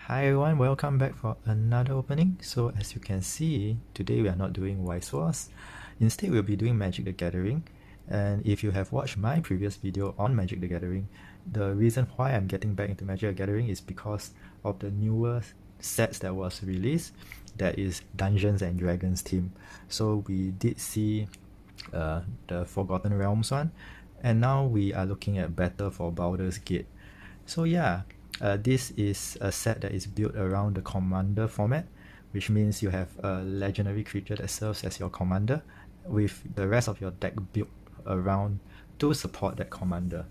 Hi everyone, welcome back for another opening. So as you can see, today we are not doing Wise Wars. Instead, we'll be doing Magic the Gathering. And if you have watched my previous video on Magic the Gathering, the reason why I'm getting back into Magic the Gathering is because of the newer sets that was released. That is Dungeons and Dragons theme. So we did see the Forgotten Realms one, and now we are looking at Battle for Baldur's Gate. So yeah, this is a set that is built around the commander format, which means you have a legendary creature that serves as your commander, with the rest of your deck built around to support that commander.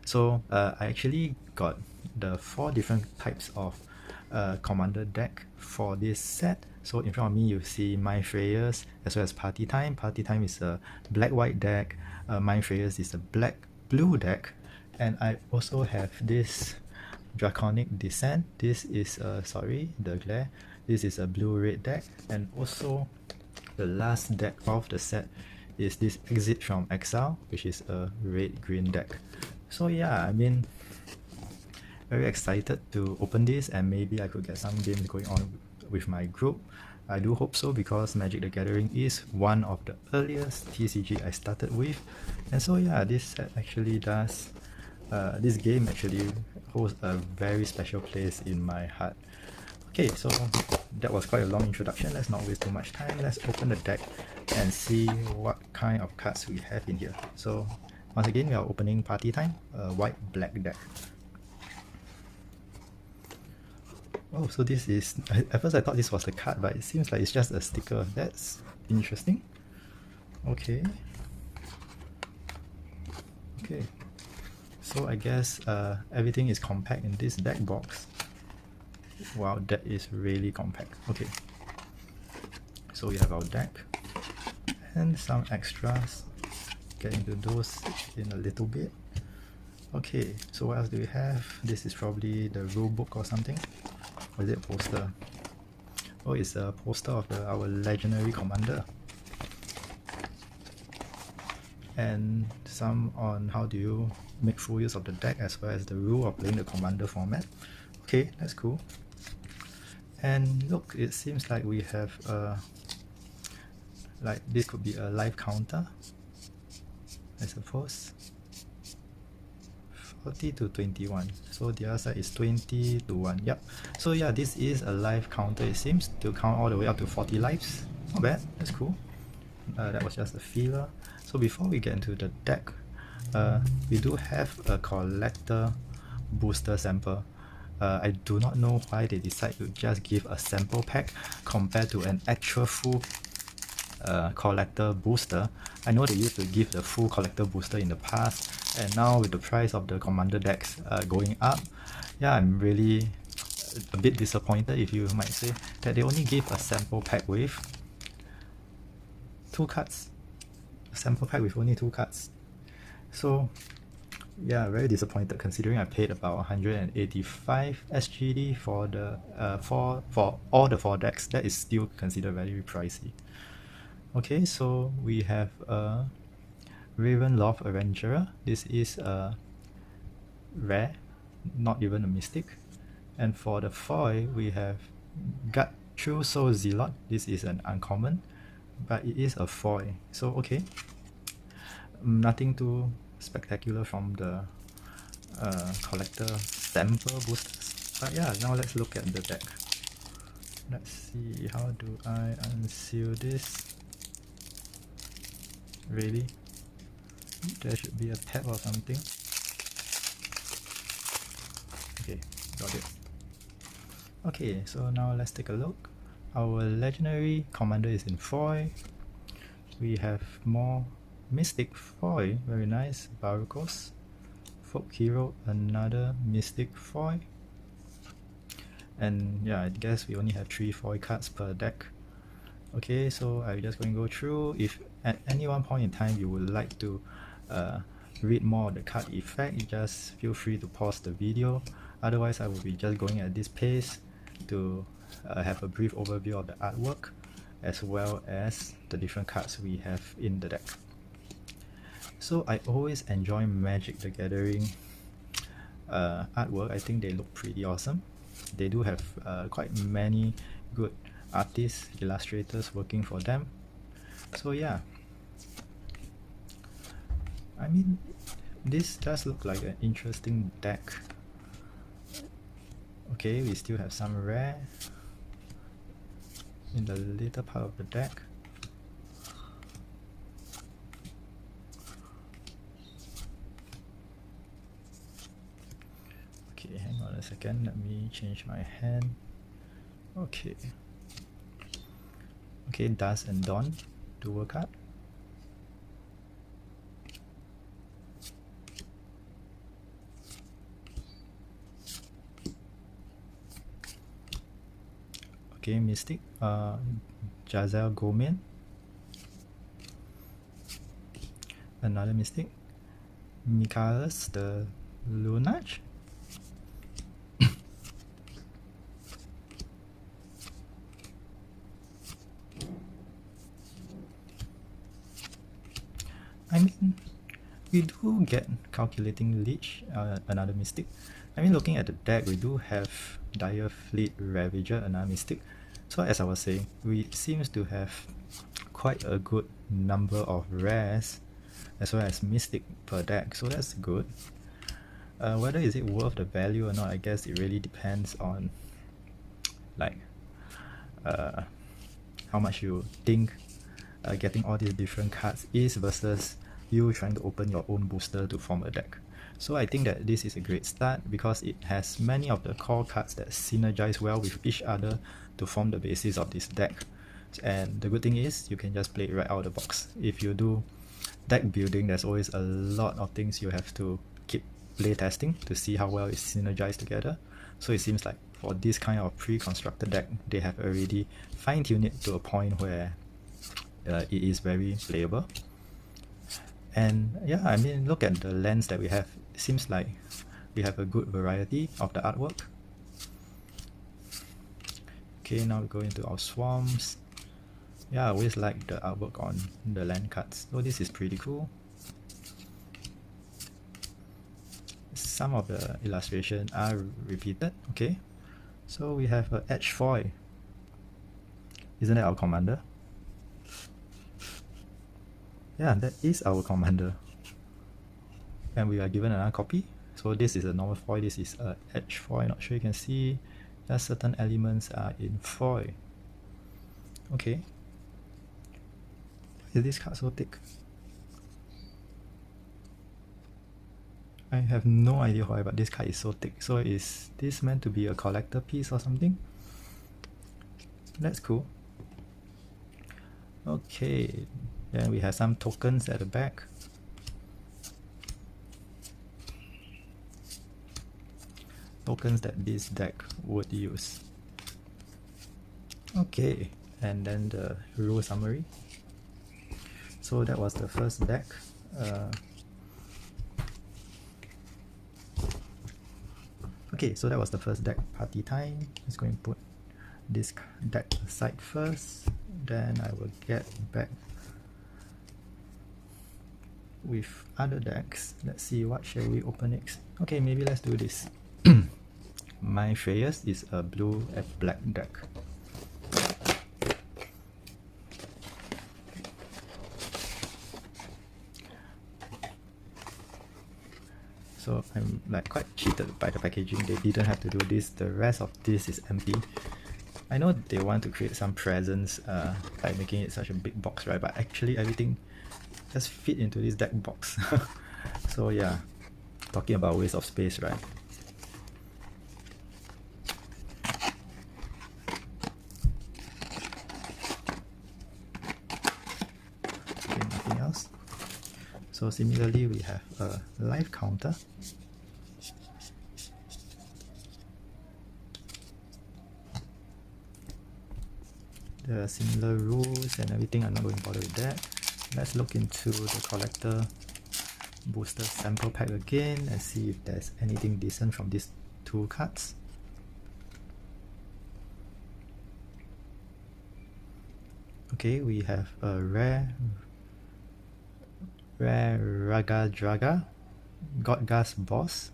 So I actually got the 4 different types of commander deck for this set. So in front of me you see Mind Frayers as well as Party Time. Party Time is a black-white deck, Mind Frayers is a black-blue deck, and I also have this Draconic Descent. This is the glare. This is a blue-red deck, and also the last deck of the set is this Exit from Exile, which is a red-green deck. So yeah, I mean, very excited to open this, and maybe I could get some games going on with my group. I do hope so, because Magic the Gathering is one of the earliest TCG I started with, and so yeah, this set actually does this game actually holds a very special place in my heart. Okay, so that was quite a long introduction. Let's not waste too much time. Let's open the deck and see what kind of cards we have in here. So once again, we are opening Party Time, a white-black deck. Oh, so this is... At first I thought this was the card, but it seems like it's just a sticker. That's interesting. Okay. Okay. So I guess everything is compact in this deck box. Wow, that is really compact. Okay. So we have our deck and some extras. Get into those in a little bit. Okay, so what else do we have? This is probably the rule book or something. Or is it a poster? Oh, it's a poster of our legendary commander. And some on how do you make full use of the deck, as well as the rule of playing the commander format. Okay, that's cool. And look, it seems like we have like this could be a life counter, I suppose. 40 to 21, so the other side is 20 to 1. Yep. So yeah, this is a life counter. It seems to count all the way up to 40 lives. Not bad, that's cool. That was just a feeler. So before we get into the deck, we do have a collector booster sample. I do not know why they decide to just give a sample pack compared to an actual full collector booster. I know they used to give the full collector booster in the past, and now with the price of the commander decks going up, yeah, I'm really a bit disappointed, if you might say, that they only give a sample pack with 2 cards. A sample pack with only 2 cards. So yeah, very disappointed, considering I paid about 185 SGD for the for all the 4 decks. That is still considered very pricey. Okay, so we have a Ravenloft Arrangerer. This is a rare, not even a mystic. And for the foil, we have Gut True Soul Zealot. This is an uncommon, but it is a foil. So okay, nothing too spectacular from the collector sample boosters. But yeah, now let's look at the deck. Let's see, how do I unseal this? Really? There should be a tab or something. Okay, got it. Okay, so now let's take a look. Our legendary commander is in foil. We have more mystic foil, very nice. Barukos. Folk hero, another mystic foil. And yeah, I guess we only have 3 foil cards per deck. Okay, so I'm just going to go through. If at any one point in time you would like to read more of the card effect, just feel free to pause the video. Otherwise, I will be just going at this pace to have a brief overview of the artwork, as well as the different cards we have in the deck. So I always enjoy Magic the Gathering artwork. I think they look pretty awesome. they do have quite many good artists, illustrators working for them. So yeah, I mean, this does look like an interesting deck. Okay, we still have some rare in the later part of the deck. Okay, hang on a second, let me change my hand. Okay. Okay, Dusk and Dawn, dual card. Okay, Mystic, Jazel Gomen, another Mystic, Michaelis the Lunach, I mean, we do get Calculating Leech, another Mystic. I mean, looking at the deck, we do have Dire Fleet Ravager, another Mystic. So as I was saying, we seems to have quite a good number of rares as well as Mystic per deck, so that's good. Whether is it worth the value or not, I guess it really depends on like how much you think getting all these different cards is versus you trying to open your own booster to form a deck. So I think that this is a great start because it has many of the core cards that synergize well with each other to form the basis of this deck. And the good thing is you can just play it right out of the box. If you do deck building, there's always a lot of things you have to keep play testing to see how well it's synergized together. So it seems like for this kind of pre-constructed deck, they have already fine-tuned it to a point where it is very playable. And yeah, I mean, look at the lens that we have. It seems like we have a good variety of the artwork. Okay, now we go into our swarms. Yeah, I always like the artwork on the land cards. So this is pretty cool. Some of the illustrations are repeated. Okay, so we have a edge foil. Isn't that our commander? Yeah, that is our commander. And we are given another copy. So this is a normal foil, this is a edge foil. Not sure you can see that certain elements are in foil. Okay. Why is this card so thick? I have no idea why, but this card is so thick. So is this meant to be a collector piece or something? That's cool. Okay, then we have some tokens at the back. Tokens that this deck would use. Okay, and then the rule summary. So that was the first deck. Okay, so that was the first deck, Party Time. Let's go and put this deck aside first. Then I will get back with other decks. Let's see, what shall we open next? Okay, maybe let's do this. My Freyas is a blue and black deck. So I'm like quite cheated by the packaging. They didn't have to do this. The rest of this is empty. I know they want to create some presence by making it such a big box, right? But actually everything just fit into this deck box. So yeah, talking about waste of space, right? Okay, nothing else. So similarly, we have a life counter. There are similar rules and everything. I'm not going to bother with that. Let's look into the collector booster sample pack again and see if there's anything decent from these two cards. Okay, we have a rare Raga Draga, Godgast Boss,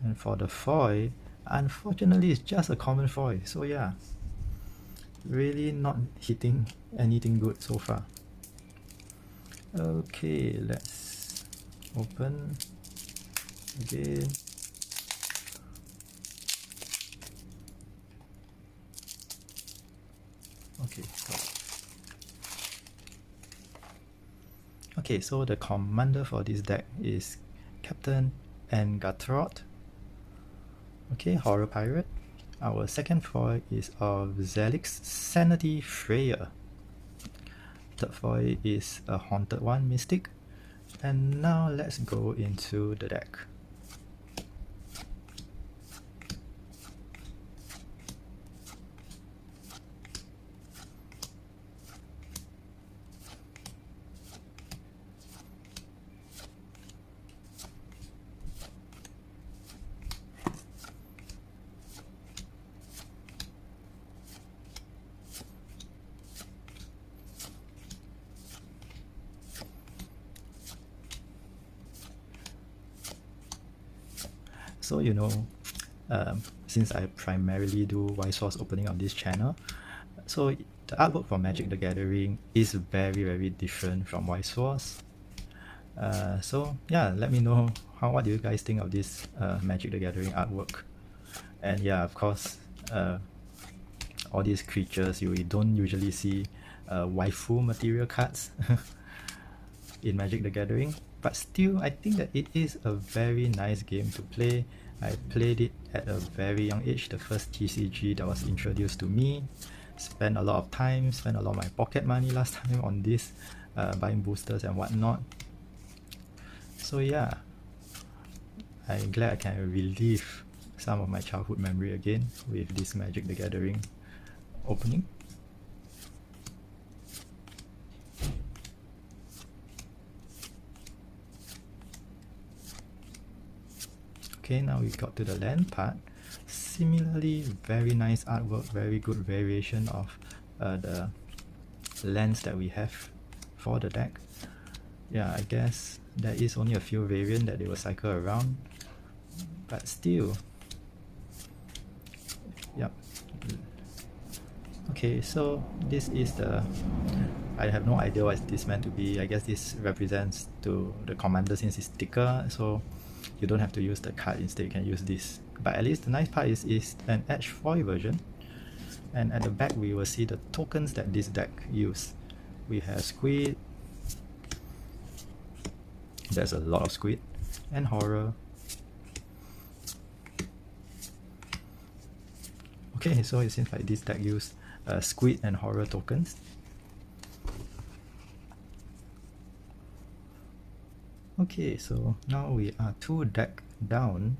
and for the foil Unfortunately, it's just a common foil, so yeah, really not hitting anything good so far. Okay, let's open again. Okay, okay, so the commander for this deck is Captain Angatrod. Okay, Horror Pirate. Our second foil is of Zelix Sanity Freya. Third foil is a Haunted One Mystic. And now let's go into the deck. So since I primarily do White Source opening on this channel, so the artwork for Magic the Gathering is very different from White Source. So yeah, let me know what do you guys think of this Magic the Gathering artwork. And yeah, of course, all these creatures you don't usually see waifu material cards in Magic the Gathering, but still I think that it is a very nice game to play. I played it at a very young age, the first TCG that was introduced to me. Spent a lot of time, spent a lot of my pocket money last time on this, buying boosters and whatnot. So yeah, I'm glad I can relive some of my childhood memory again with this Magic the Gathering opening. Okay, now we got to the land part. Similarly, very nice artwork, very good variation of the lands that we have for the deck. Yeah, I guess there is only a few variants that they will cycle around, but still. Yep. Okay, so this is the... I have no idea what this meant to be. I guess this represents to the commander since it's thicker, so you don't have to use the card, instead you can use this. But at least the nice part is an edge foil version, and at the back we will see the tokens that this deck use. We have Squid, there's a lot of Squid, and Horror. Okay, so it seems like this deck used Squid and Horror tokens. Okay, so now we are 2 deck down.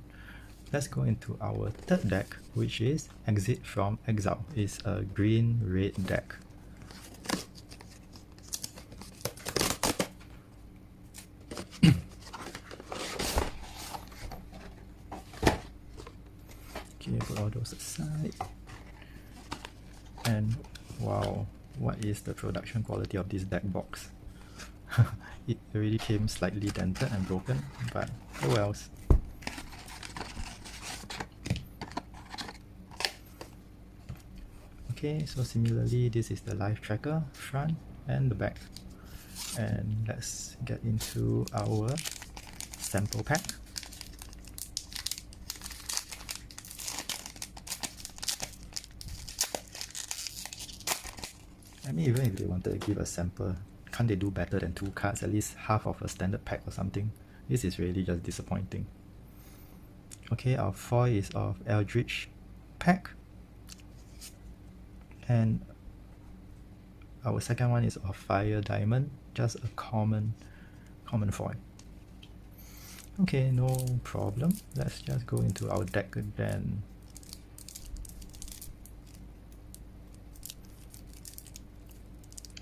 Let's go into our third deck, which is Exit from Exile. It's a green-red deck. Okay, put all those aside. And wow, what is the production quality of this deck box? It already came slightly dented and broken, but oh wells. Okay, so similarly, this is the live tracker, front and the back. And let's get into our sample pack. I mean, even if they wanted to give a sample, can't they do better than 2 cards, at least half of a standard pack or something? This is really just disappointing. Okay, our foil is of Eldritch pack, and our second one is of Fire Diamond, just a common foil. Okay, no problem. Let's just go into our deck then.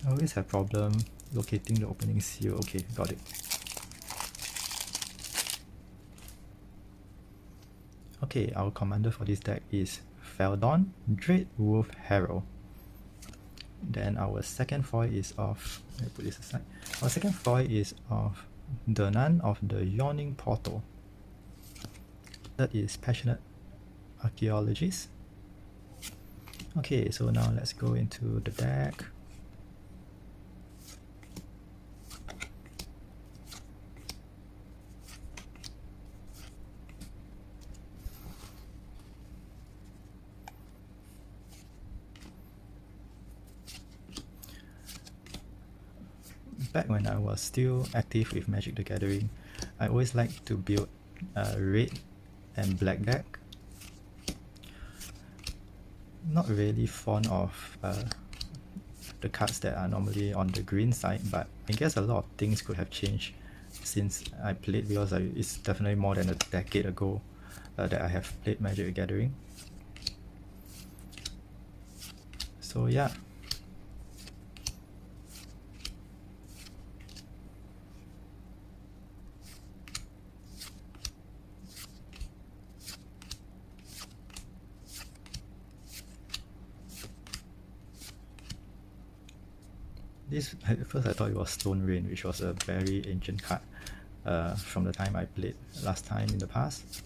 I always have problem locating the opening seal. Okay, got it. Okay, our commander for this deck is Feldon, Dreadwolf Herald. Then our second foil is of... let me put this aside. Our second foil is of Danan of the Yawning Portal. That is Passionate Archaeologist. Okay, so now let's go into the deck. Back when I was still active with Magic the Gathering, I always liked to build a red and black deck. Not really fond of the cards that are normally on the green side, but I guess a lot of things could have changed since I played, because it's definitely more than a decade ago that I have played Magic the Gathering. So yeah. This, at first I thought it was Stone Rain, which was a very ancient card from the time I played last time in the past.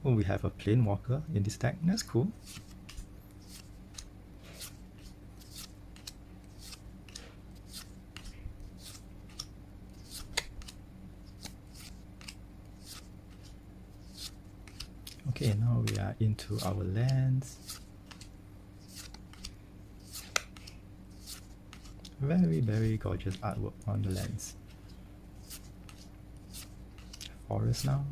Oh, we have a Planewalker in this deck, that's cool. Okay, now we are into our lands. Very gorgeous artwork on the lands. Forest now.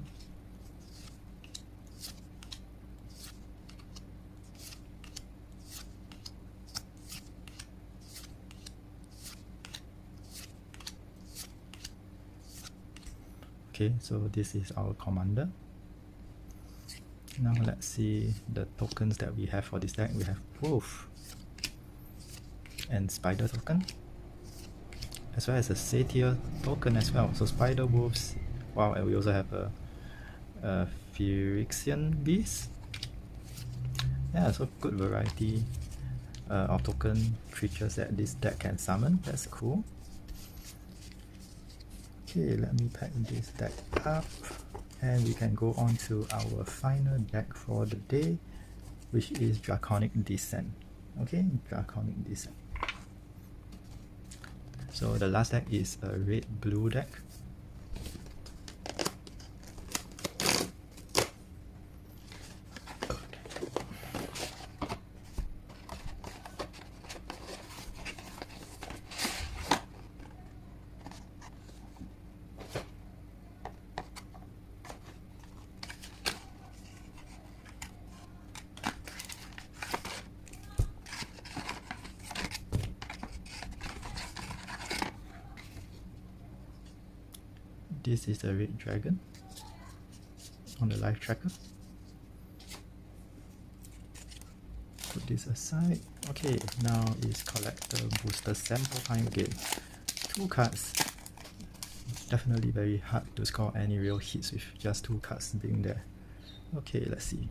Okay, so this is our commander. Now let's see the tokens that we have for this deck. We have Wolf and Spider token, as well as a Satyr token as well. So Spider, Wolves, wow, and we also have a Phyrexian Beast. Yeah, so good variety of token creatures that this deck can summon. That's cool. Okay, let me pack this deck up. And we can go on to our final deck for the day, which is Draconic Descent. Okay, Draconic Descent. So the last deck is a red-blue deck. This is a red dragon on the live tracker. Put this aside. Okay, now is collector booster sample time again. 2 cards. Definitely very hard to score any real hits with just 2 cards being there. Okay, let's see.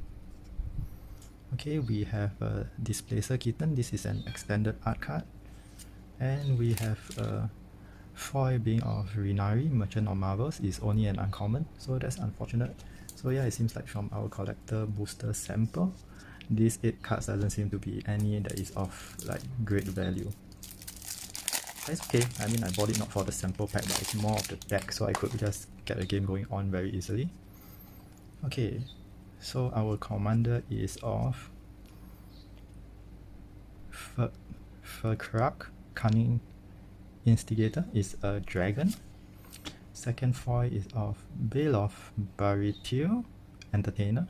Okay, we have a Displacer Kitten. This is an extended art card. And we have a foil being of Renari, Merchant of Marvels, is only an uncommon, so that's unfortunate. So yeah, it seems like from our collector booster sample, these 8 cards doesn't seem to be any that is of like great value. But it's okay, I mean I bought it not for the sample pack, but it's more of the deck, so I could just get the game going on very easily. Okay, so our commander is of Furkrak, Cunning Instigator, is a dragon. Second foil is of Baloth Baritio, Entertainer.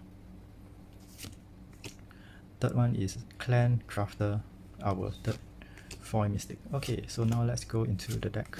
Third one is Clan Crafter, our third foil mystic. Okay, so now let's go into the deck.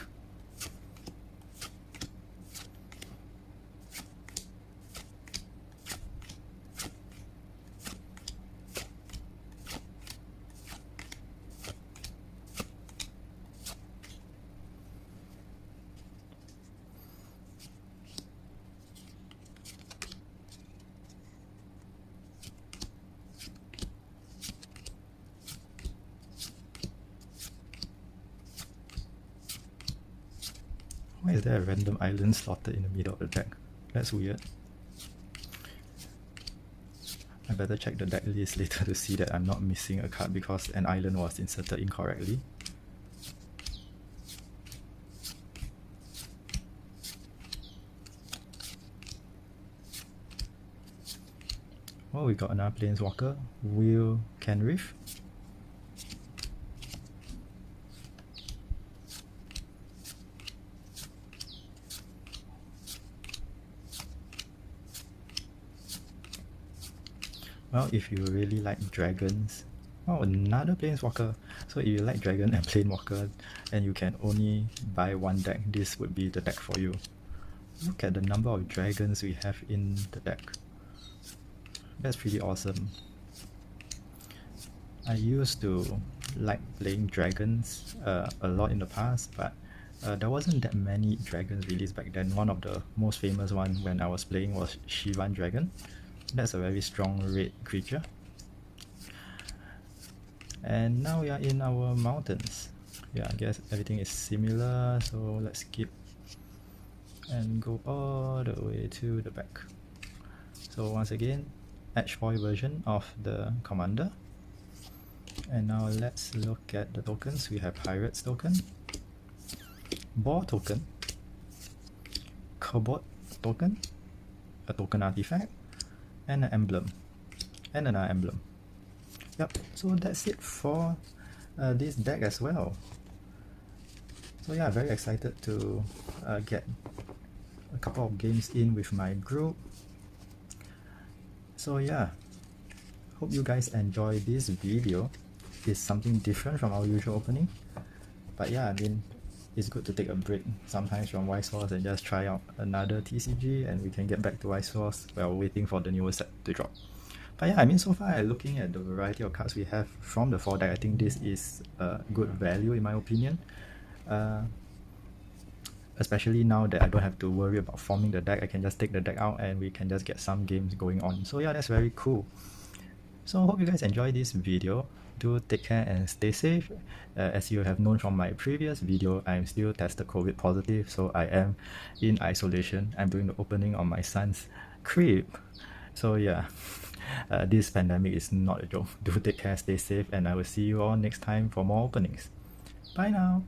Why is there a random island slotted in the middle of the deck? That's weird. I better check the deck list later to see that I'm not missing a card because an island was inserted incorrectly. Oh, we got another Planeswalker, Will Kenrith. Well, if you really like dragons, oh, another Planeswalker. So if you like dragon and Planewalker and you can only buy one deck, this would be the deck for you. Look at the number of dragons we have in the deck. That's pretty awesome. I used to like playing dragons a lot in the past, but there wasn't that many dragons released back then. One of the most famous ones when I was playing was Shivan Dragon. That's a very strong red creature. And now we are in our mountains. Yeah, I guess everything is similar, so let's skip and go all the way to the back. So once again, edge foil version of the commander. And now let's look at the tokens. We have Pirates token, Boar token, Kobold token, a token artifact, and an emblem, and another emblem. Yep, so that's it for this deck as well. So yeah, very excited to get a couple of games in with my group. So yeah, hope you guys enjoy this video. It's something different from our usual opening, but yeah, I mean, it's good to take a break sometimes from Wise Wars and just try out another TCG, and we can get back to Wise Wars while waiting for the newest set to drop. But yeah, I mean, so far looking at the variety of cards we have from the 4 deck, I think this is a good value in my opinion. Especially now that I don't have to worry about forming the deck, I can just take the deck out and we can just get some games going on. So yeah, that's very cool. So hope you guys enjoy this video. Do take care and stay safe. As you have known from my previous video, I'm still tested COVID positive, so I am in isolation. I'm doing the opening on my son's crib. So yeah, this pandemic is not a joke. Do take care, stay safe, and I will see you all next time for more openings. Bye now.